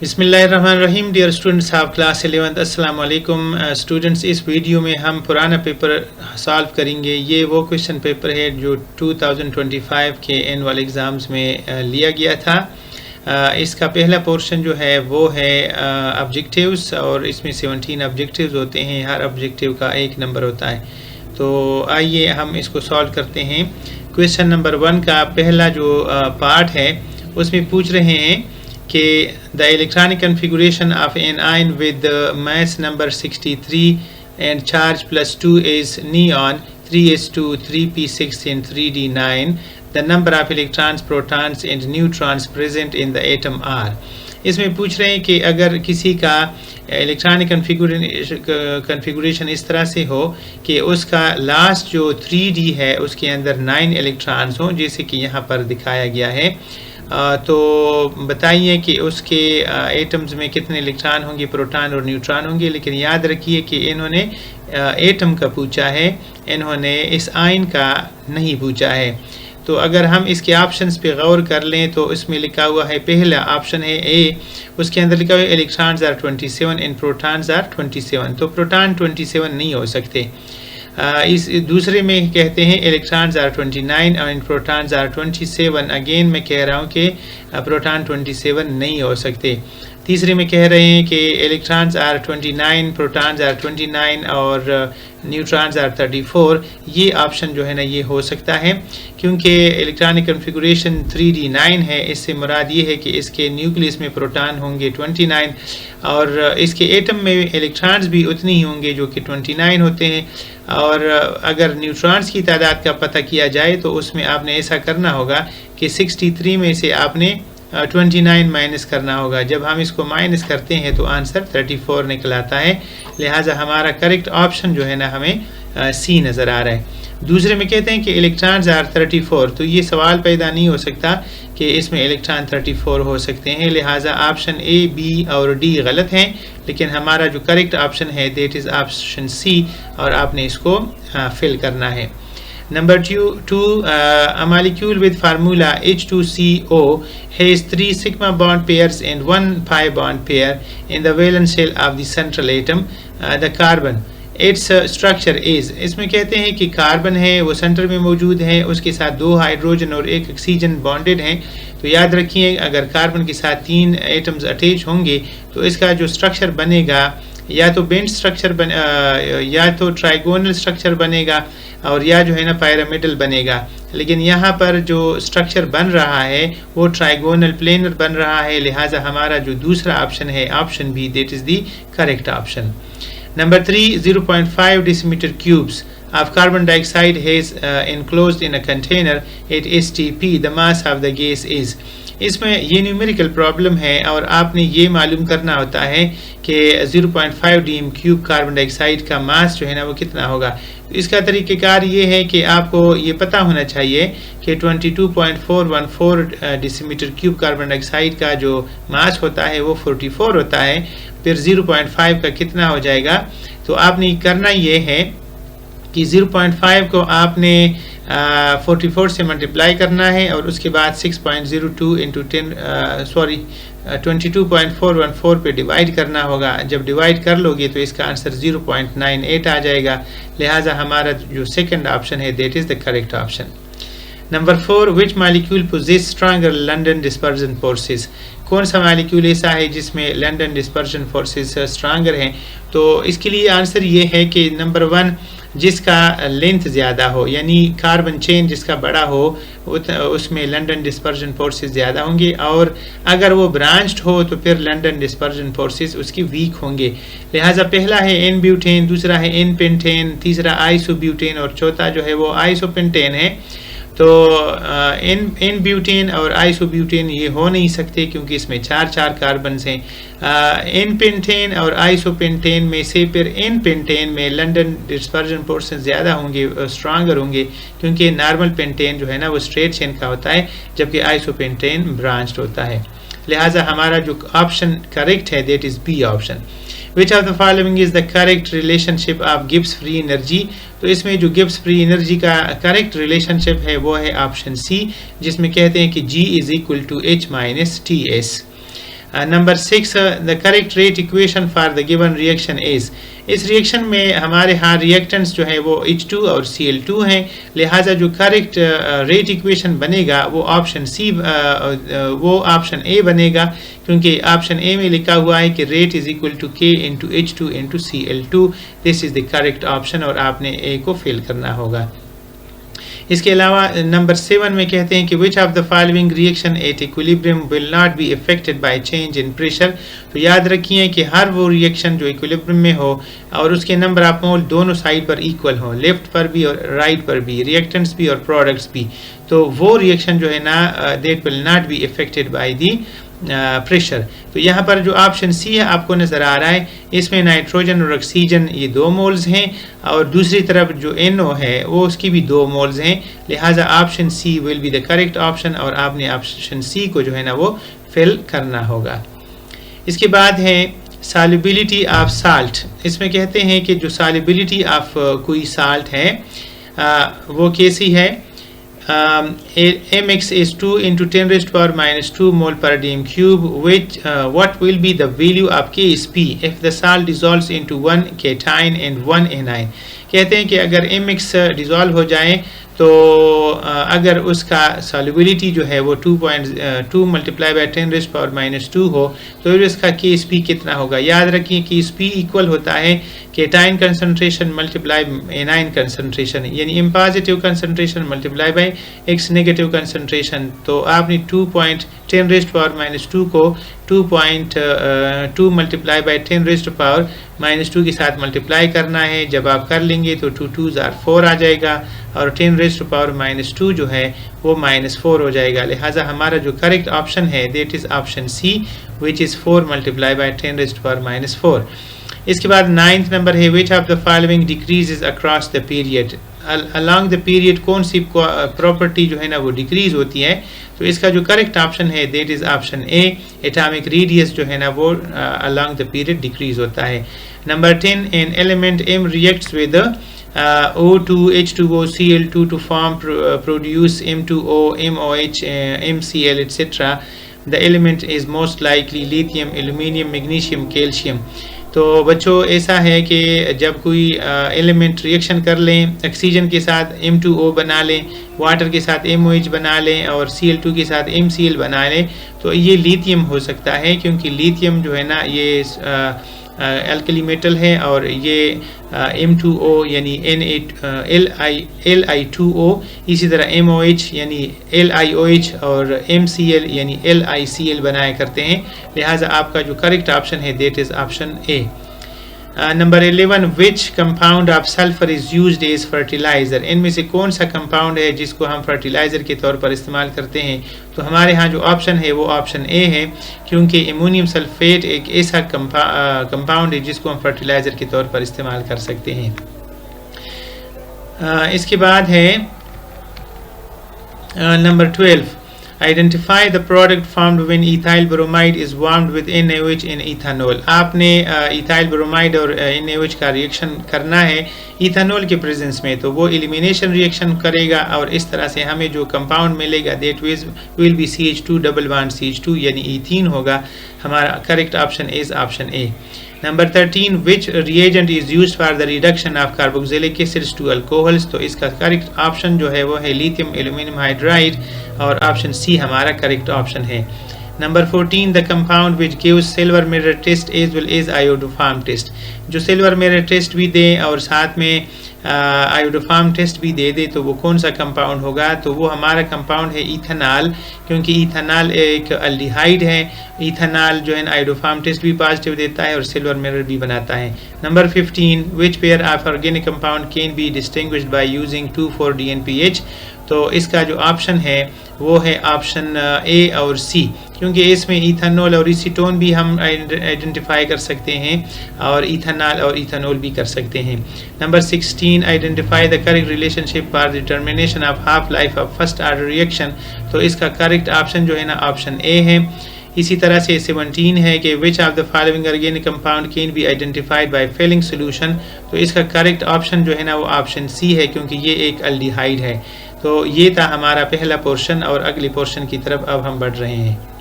बिस्मिल्लाहिर्रहमानिर्रहीम। Dear students of class 11th, अस्सलाम वालेकुम। स्टूडेंट्स, इस वीडियो में हम पुराना पेपर सॉल्व करेंगे। ये वो क्वेश्चन पेपर है जो 2025 के एनुअल एग्ज़ाम्स में लिया गया था। इसका पहला पोर्शन जो है वो है ऑब्जेक्टिव्स, और इसमें 17 ऑब्जेक्टिव्स होते हैं। हर ऑब्जेक्टिव का 1 नंबर होता है। तो आइए हम इसको सॉल्व करते हैं। क्वेश्चन नंबर 1 का पहला जो पार्ट है उसमें पूछ रहे हैं कि the electronic configuration of an ion with the mass number 63 and charge +2 is neon 3s2 3p6 and 3d9. The number of electrons, protons and neutrons present in the atom are. इसमें पूछ रहे हैं कि अगर किसी का इलेक्ट्रॉनिक कन्फिगुरेशन इस तरह से हो कि उसका लास्ट जो 3d है उसके अंदर 9 इलेक्ट्रॉन्स हों, जैसे कि यहाँ पर दिखाया गया है। तो बताइए कि उसके एटम्स में कितने इलेक्ट्रॉन होंगे, प्रोटॉन और न्यूट्रॉन होंगे। लेकिन याद रखिए कि इन्होंने एटम का पूछा है, इन्होंने इस आयन का नहीं पूछा है। तो अगर हम इसके ऑप्शंस पे गौर कर लें तो इसमें लिखा हुआ है, पहला ऑप्शन है ए, उसके अंदर लिखा हुआ है electrons are 27 and protons are 27। तो प्रोटॉन 27 नहीं हो सकते। इस दूसरे में कहते हैं इलेक्ट्रॉन्स आर 29 और प्रोटॉन्स आर 27। अगेन मैं कह रहा हूँ कि प्रोटॉन 27 नहीं हो सकते। तीसरे में कह रहे हैं कि इलेक्ट्रॉन्स आर 29, प्रोटॉन्स आर 29 और न्यूट्रॉन्स आर 34। ये ऑप्शन जो है ना ये हो सकता है, क्योंकि इलेक्ट्रॉनिक कन्फिगुरेशन 3d9 है। इससे मुराद ये है कि इसके न्यूक्लियस में प्रोटॉन होंगे 29 और इसके एटम में इलेक्ट्रॉन्स भी उतनी ही होंगे जो कि 29 होते हैं। और अगर न्यूट्रॉन्स की तादाद का पता किया जाए तो उसमें आपने ऐसा करना होगा कि 63 में से आपने 29 माइनस करना होगा। जब हम इसको माइनस करते हैं तो आंसर 34 निकल आता है। लिहाजा हमारा करेक्ट ऑप्शन जो है ना हमें सी नज़र आ रहा है। दूसरे में कहते हैं कि इलेक्ट्रॉन्स आर 34, तो ये सवाल पैदा नहीं हो सकता कि इसमें इलेक्ट्रॉन 34 हो सकते हैं। लिहाजा ऑप्शन ए, बी और डी गलत हैं, लेकिन हमारा जो करेक्ट ऑप्शन है दैट इज़ ऑप्शन सी, और आपने इसको फिल करना है। Number 2, a molecule with formula H2CO has 3 sigma bond pairs and 1 pi bond pair in the valence shell of the central atom. The carbon, its structure is, इसमें कहते हैं कि carbon है वो सेंटर में मौजूद है, उसके साथ 2 हाइड्रोजन और 1 ऑक्सीजन बॉन्डेड हैं। तो याद रखिए अगर कार्बन के साथ 3 एटम्स अटैच होंगे तो इसका जो स्ट्रक्चर बनेगा या तो बेंड स्ट्रक्चर या तो ट्राइगोनल स्ट्रक्चर बनेगा और या जो है ना पिरामिडल बनेगा। लेकिन यहाँ पर जो स्ट्रक्चर बन रहा है वो ट्राइगोनल प्लेनर बन रहा है। लिहाजा हमारा जो दूसरा ऑप्शन है option B, that is the correct option. Number 3, 0.5 decimeter cubes of carbon dioxide has enclosed in a container at STP. The mass of the gas is. इसमें ये न्यूमेरिकल प्रॉब्लम है और आपने ये मालूम करना होता है कि 0.5 dm क्यूब कार्बन डाइऑक्साइड का मास जो है ना वो कितना होगा। इसका तरीक़ेकार ये है कि आपको ये पता होना चाहिए कि 22.414 डेसीमीटर क्यूब कार्बन डाइऑक्साइड का जो मास होता है वो 44 होता है। फिर 0.5 का कितना हो जाएगा, तो आपने करना ये है कि 0.5 को आपने 44 से मल्टीप्लाई करना है और उसके बाद 6.02 इंटू 22.414 पे डिवाइड करना होगा। जब डिवाइड कर लोगे तो इसका आंसर 0.98 आ जाएगा। लिहाजा हमारा जो सेकंड ऑप्शन है that is the correct option. Number 4, which molecule possess stronger London dispersion forces. कौन सा मालिक्यूल ऐसा है जिसमें लंडन डिस्पर्जन फोर्सेस स्ट्रॉन्गर हैं। तो इसके लिए आंसर ये है कि नंबर 1, जिसका लेंथ ज़्यादा हो, यानी कार्बन चेन जिसका बड़ा हो उसमें लंडन डिस्पर्जन फोर्सेस ज़्यादा होंगे, और अगर वो ब्रांच्ड हो तो फिर लंडन डिस्पर्जन फोर्सेस उसकी वीक होंगे। लिहाजा पहला है एन ब्यूटेन, दूसरा है एन पेंटेन, तीसरा आइसोब्यूटेन और चौथा जो है वो आइसोपेंटेन है। तो एन ब्यूटेन और आइसोब्यूटेन ये हो नहीं सकते क्योंकि इसमें 4 कार्बन हैं। एन पेंटेन और आइसोपेंटेन में से फिर एन पेंटेन में लंडन डिस्पर्जन फोर्सेस ज़्यादा होंगे, स्ट्रांगर होंगे, क्योंकि नॉर्मल पेंटेन जो है ना वो स्ट्रेट चेन का होता है जबकि आइसोपेंटेन ब्रांच्ड होता है। लिहाजा हमारा जो ऑप्शन करेक्ट है that is B option. Which of the following is the correct relationship of Gibbs free energy? तो इसमें जो गिब्स फ्री एनर्जी का करेक्ट रिलेशनशिप है वो है ऑप्शन सी, जिसमें कहते हैं कि G is equal to H minus T S. Number 6, the correct rate equation for the given reaction is. इस रिएक्शन में हमारे यहाँ रिएक्टेंट्स जो है वो H2 और Cl2 हैं, लिहाजा जो करेक्ट रेट इक्वेशन बनेगा वो ऑप्शन सी, वो ऑप्शन ए बनेगा, क्योंकि ऑप्शन ए में लिखा हुआ है कि rate is equal to K into H2 into Cl2। This is the correct option और आपने ए को फिल करना होगा। इसके अलावा नंबर 7 में कहते हैं कि which of the following reaction at equilibrium will not be affected by change in pressure. तो याद रखिए कि हर वो रिएक्शन जो इक्विलिब्रियम में हो और उसके नंबर ऑफ मोल दोनों साइड पर इक्वल हो, लेफ्ट पर भी और राइट पर भी, रिएक्टेंट्स भी और प्रोडक्ट्स भी, तो वो रिएक्शन जो है ना that will not be affected by the pressure. तो यहाँ पर जो ऑप्शन सी है आपको नज़र आ रहा है, इसमें नाइट्रोजन और ऑक्सीजन ये 2 मोल्स हैं और दूसरी तरफ जो NO है वो उसकी भी 2 मोल्स हैं, लिहाजा option C will be the correct option और आपने ऑप्शन सी को जो है ना वो फिल करना होगा। इसके बाद है सॉल्युबिलिटी ऑफ साल्ट। इसमें कहते हैं कि जो सॉल्युबिलिटी ऑफ कोई साल्ट है वो कैसी है। mx is 2 into 10 raised to power minus 2 mole per dm cube, which what will be the value of Ksp if the salt dissolves into 1 cation and 1 anion। कहते हैं कि अगर mx डिज़ोल्व हो जाए तो अगर उसका सॉल्युबिलिटी जो है वो 2.2 multiply by 10 raised power minus 2 हो तो इसका Ksp कितना होगा। याद रखिए कि Ksp इक्वल होता है cation concentration multiply A9 concentration, यानी m positive concentration multiply by x negative concentration. तो आपने 2.10 रेज़्ड पावर माइनस 2 को 2.2 multiply by 10 raised power minus 2 के साथ मल्टीप्लाई करना है। जब आप कर लेंगे तो 2 2s are 4 आ जाएगा और 10 रेज़्ड पावर माइनस 2 जो है वो -4 हो जाएगा। लिहाजा हमारा जो करेक्ट ऑप्शन है that is option C which is 4 multiply by 10 raised power minus 4। इसके बाद 9th नंबर है which of the following decreases across the period. Along the period कौन सी प्रॉपर्टी जो है ना वो डिक्रीज होती है। तो इसका जो करेक्ट ऑप्शन है that is option A, atomic radius जो है ना वो अलॉन्ग द पीरियड डिक्रीज होता है। Number 10, an element M reacts with O2 H2O Cl2 to form produce M2O MOH MCl etc. The element is most likely lithium, aluminium, magnesium, calcium। तो बच्चों ऐसा है कि जब कोई एलिमेंट रिएक्शन कर लें, ऑक्सीजन के साथ M2O बना लें, वाटर के साथ MOH बना लें और Cl2 के साथ MCl बना लें, तो ये लिथियम हो सकता है, क्योंकि लिथियम जो है ना ये एल्कली मेटल है और ये M2O यानी Li2O, इसी तरह MOH यानी LiOH और MCl यानी LiCl बनाया करते हैं। लिहाजा आपका जो करेक्ट ऑप्शन है that is option A. Number 11, which compound of sulphur is used as fertiliser. इनमें से कौन सा कंपाउंड है जिसको हम फर्टिलाइज़र के तौर पर इस्तेमाल करते हैं। तो हमारे यहाँ जो ऑप्शन है वो ऑप्शन ए है, क्योंकि अमोनियम सल्फेट एक ऐसा कंपाउंड है जिसको हम फर्टिलाइज़र के तौर पर इस्तेमाल कर सकते हैं। इसके बाद है number 12, identify the product formed when ethyl bromide is warmed with NaOH in ethanol. आपने इथाइल ब्रोमाइड और NaOH का रिएक्शन करना है इथानॉल के प्रेजेंस में, तो वो एलिमिनेशन रिएक्शन करेगा और इस तरह से हमें जो कंपाउंड मिलेगा that will be CH2 double bond CH2 यानी ईथीन होगा। हमारा correct option is option A. Number 13, which reagent is used for the reduction of carboxylic acids to alcohols. तो इसका करेक्ट ऑप्शन जो है वो है लिथियम एल्यूमिनियम हाइड्राइड और ऑप्शन सी हमारा करेक्ट ऑप्शन है। Number 14, the compound which gives silver mirror test as well as iodoform test. जो सिल्वर मिरर टेस्ट भी दे और साथ में आयोडोफॉर्म टेस्ट भी दे दे तो वो कौन सा कंपाउंड होगा। तो वो हमारा कंपाउंड है इथेनॉल, क्योंकि इथेनॉल एक अल्डिहाइड है। इथेनॉल जो है आयोडोफॉर्म टेस्ट भी पॉजिटिव देता है और सिल्वर मिरर भी बनाता है। Number 15, which pair of organic compound can be distinguished by using 2,4-DNPH। तो इसका जो ऑप्शन है वो है ऑप्शन ए और सी, क्योंकि इसमें इथेनॉल और एसीटोन भी हम आइडेंटिफाई कर सकते हैं और इथेनॉल और इथेनॉल भी कर सकते हैं। Number 16, identify the correct relationship for determination of half life of first order reaction. तो इसका करेक्ट ऑप्शन जो है ना ऑप्शन ए है। इसी तरह से 17 है कि which of the following organic compound can be identified by Fehling solution. तो इसका करेक्ट ऑप्शन जो है ना वो ऑप्शन सी है, क्योंकि ये एक अल्डिहाइड है। तो ये था हमारा पहला पोर्शन और अगले पोर्शन की तरफ अब हम बढ़ रहे हैं।